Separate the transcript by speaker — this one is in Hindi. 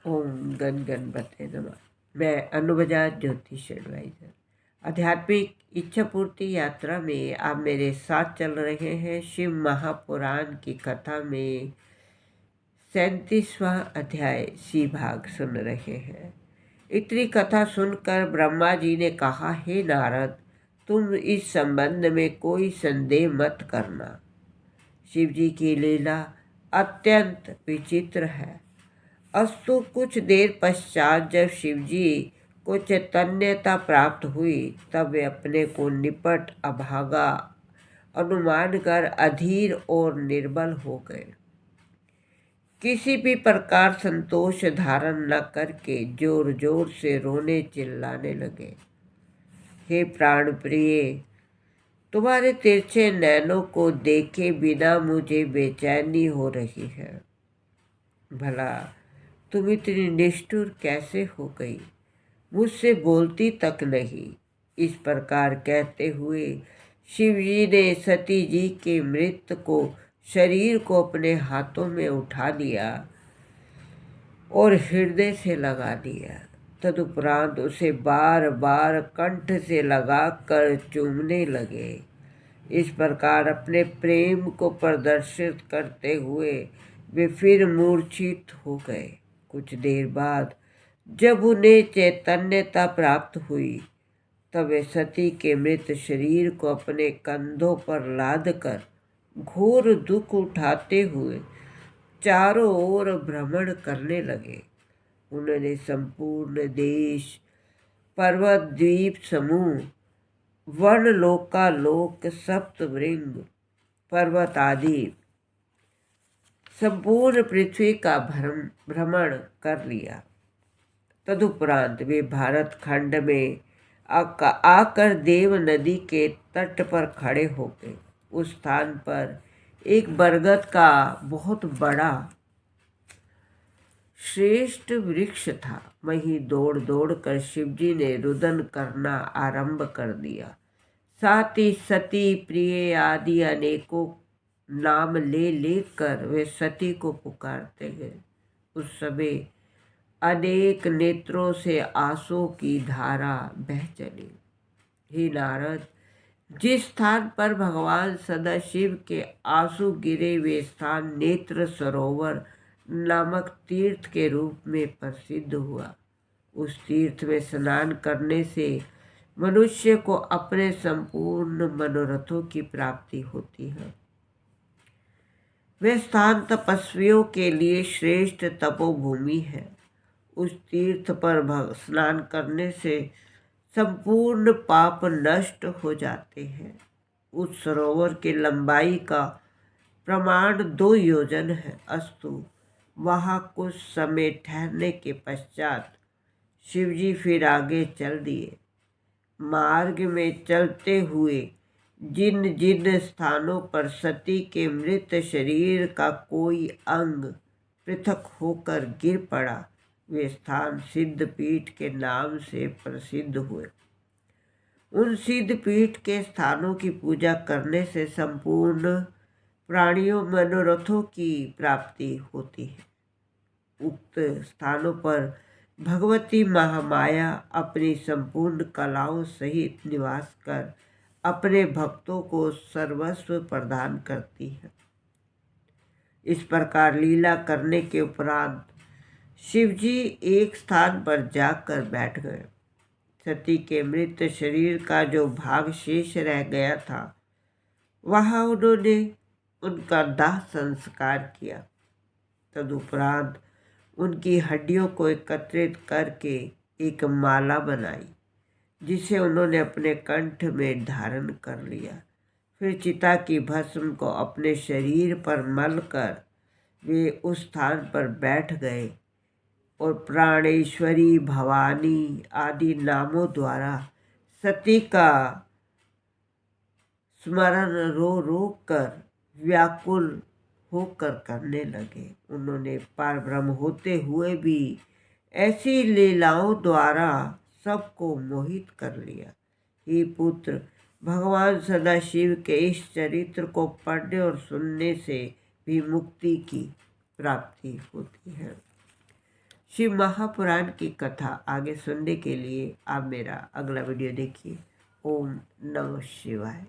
Speaker 1: ओम गण गणपते नमः। मैं अनु बजाज, ज्योतिष एडवाइजर। आध्यात्मिक इच्छा पूर्ति यात्रा में आप मेरे साथ चल रहे हैं। शिव महापुराण की कथा में 37वां अध्याय सी भाग सुन रहे हैं। इतनी कथा सुनकर ब्रह्मा जी ने कहा, हे नारद, तुम इस संबंध में कोई संदेह मत करना। शिव जी की लीला अत्यंत विचित्र है। अस्तु, कुछ देर पश्चात जब शिवजी को चैतन्यता प्राप्त हुई, तब वे अपने को निपट अभागा अनुमान कर अधीर और निर्बल हो गए। किसी भी प्रकार संतोष धारण न करके जोर जोर से रोने चिल्लाने लगे। हे प्राण प्रिय, तुम्हारे तिरछे नैनों को देखे बिना मुझे बेचैनी हो रही है। भला तुम इतनी निष्ठुर कैसे हो गई? मुझसे बोलती तक नहीं। इस प्रकार कहते हुए शिवजी ने सती जी के मृत को शरीर को अपने हाथों में उठा लिया और हृदय से लगा लिया। तदुपरांत उसे बार बार कंठ से लगाकर चूमने लगे। इस प्रकार अपने प्रेम को प्रदर्शित करते हुए वे फिर मूर्छित हो गए। कुछ देर बाद जब उन्हें चैतन्यता प्राप्त हुई, तब वे सती के मृत शरीर को अपने कंधों पर लादकर घोर दुख उठाते हुए चारों ओर भ्रमण करने लगे। उन्होंने संपूर्ण देश, पर्वत, द्वीप समूह, वन, लोकालोक, सप्तवृंग, पर्वत आदि संपूर्ण पृथ्वी का भ्रमण कर लिया। तदुपरांत वे भारत खंड में आकर देव नदी के तट पर खड़े हो गए। उस स्थान पर एक बरगद का बहुत बड़ा श्रेष्ठ वृक्ष था। वहीं दौड़ दौड़ कर शिवजी ने रुदन करना आरंभ कर दिया। साथ ही सती, प्रिय आदि अनेकों नाम ले लेकर वे सती को पुकारते गए। उस समय अनेक नेत्रों से आंसू की धारा बह चली। हे नारद, जिस स्थान पर भगवान सदाशिव के आंसू गिरे, वे स्थान नेत्र सरोवर नामक तीर्थ के रूप में प्रसिद्ध हुआ। उस तीर्थ में स्नान करने से मनुष्य को अपने संपूर्ण मनोरथों की प्राप्ति होती है। वह स्थान तपस्वियों के लिए श्रेष्ठ तपोभूमि है। उस तीर्थ पर स्नान करने से संपूर्ण पाप नष्ट हो जाते हैं। उस सरोवर की लंबाई का प्रमाण 2 योजन है। अस्तु, वहाँ कुछ समय ठहरने के पश्चात शिवजी फिर आगे चल दिए। मार्ग में चलते हुए जिन जिन स्थानों पर सती के मृत शरीर का कोई अंग पृथक होकर गिर पड़ा, वे स्थान सिद्धपीठ के नाम से प्रसिद्ध हुए। उन सिद्धपीठ के स्थानों की पूजा करने से संपूर्ण प्राणियों मनोरथों की प्राप्ति होती है। उक्त स्थानों पर भगवती महामाया अपनी संपूर्ण कलाओं सहित निवास कर अपने भक्तों को सर्वस्व प्रदान करती है। इस प्रकार लीला करने के उपरांत शिवजी एक स्थान पर जाकर बैठ गए। सती के मृत शरीर का जो भाग शेष रह गया था, वहाँ उन्होंने उनका दाह संस्कार किया। तदुपरांत उनकी हड्डियों को एकत्रित करके एक माला बनाई, जिसे उन्होंने अपने कंठ में धारण कर लिया। फिर चिता की भस्म को अपने शरीर पर मलकर वे उस स्थान पर बैठ गए और प्राणेश्वरी, भवानी आदि नामों द्वारा सती का स्मरण रो रो कर व्याकुल होकर करने लगे। उन्होंने परब्रह्म होते हुए भी ऐसी लीलाओं द्वारा सबको मोहित कर लिया। हे पुत्र, भगवान सदाशिव के इस चरित्र को पढ़ने और सुनने से भी मुक्ति की प्राप्ति होती है। शिव महापुराण की कथा आगे सुनने के लिए आप मेरा अगला वीडियो देखिए। ओम नमः शिवाय।